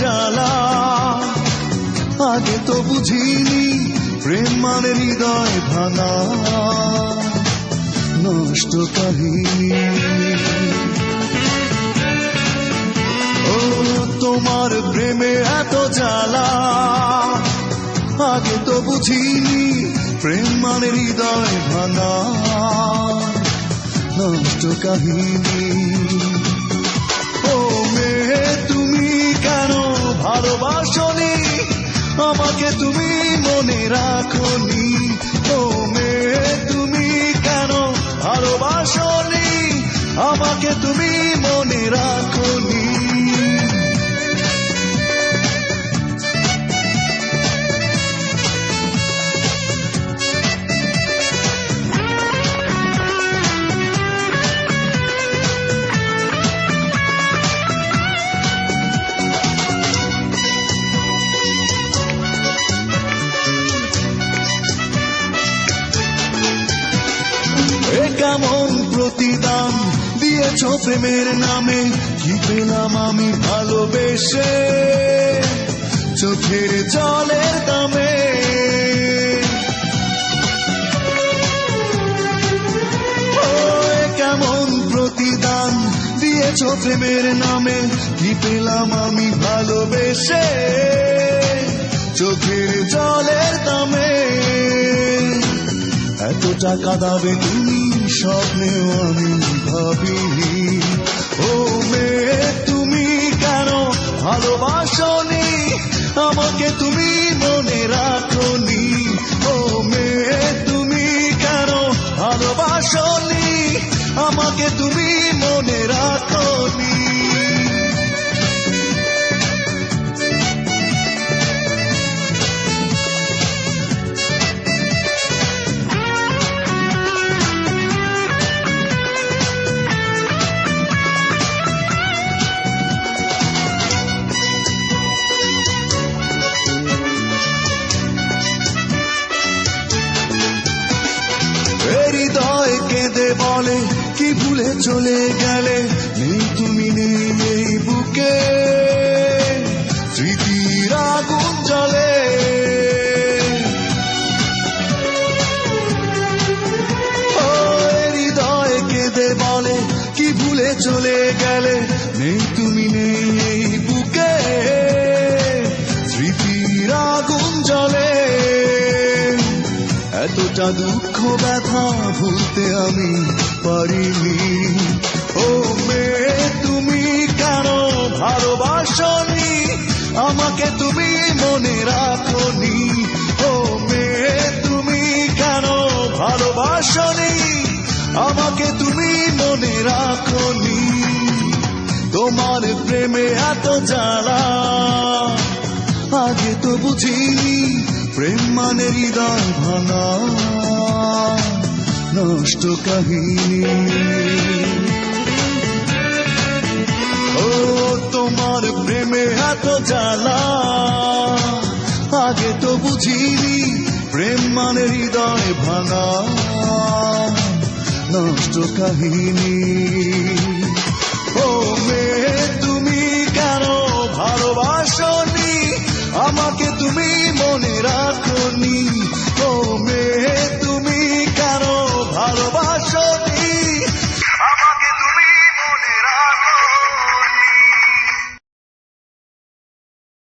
জ্বালা, আগে তো বুঝিনি প্রেম মানে হৃদয় ভাঙা নষ্ট কাহিনী। ও তোমার প্রেমে এত জ্বালা, আগে তো বুঝিনি প্রেম মানে হৃদয় ভাঙা নষ্ট কাহিনী। ও মেয়ে তুমি কেন ভালোবাসনি, আমাকে তুমি মনে রাখনি। ও মেয়ে তুমি কেন ভালোবাসনি, আমাকে তুমি মনে রাখনি। কেমন প্রতিদান দিয়েছ প্রেমের নামে, কি পেলাম আমি ভালোবেসে চোখের জলের দামে। কেমন প্রতিদান দিয়েছ প্রেমের নামে, কি পেলাম আমি ভালোবেসে চোখের জলের দামে। এত টাকা দাবে তুমি স্বপ্নেও আমি ভাবিনি। ও মেয়ে তুমি কেন ভালোবাসনি, আমাকে তুমি মনে রাখনি। ও মেয়ে তুমি কেন ভালোবাসনি, আমাকে তুমি মনে রাখনি। হৃদয় কেঁদে বলে কি ভুলে চলে গেলে, নেই তুমি নেই এই বুকে, স্মৃতির আগুন জ্বলে। হৃদয় কেঁদে বলে কি ভুলে চলে গেলে, নেই তুমি নেই এই বুকে, স্মৃতির আগুন জ্বলে। এতটা দুঃখ ব্যথা ভুলতে আমি পারিনি। ও মেয়ে তুমি কেন ভালোবাসনি, আমাকে তুমি মনে রাখনি। ও মেয়ে তুমি কেন ভালোবাসনি, আমাকে তুমি মনে রাখনি। তোমার প্রেমে এত জ্বালা, আগে তো বুঝিনি প্রেম মানে হৃদয় ভাঙা নষ্ট কাহিনী। ও তোমার প্রেমে এত জ্বালা, আগে তো বুঝিনি প্রেম মানে হৃদয় ভাঙা নষ্ট কাহিনী। ও মেয়ে তুমি কেন ভালোবাসনি, আমাকে তুমি মনে রাখনি। ও মেয়ে তুমি কেন ভালোবাসনি,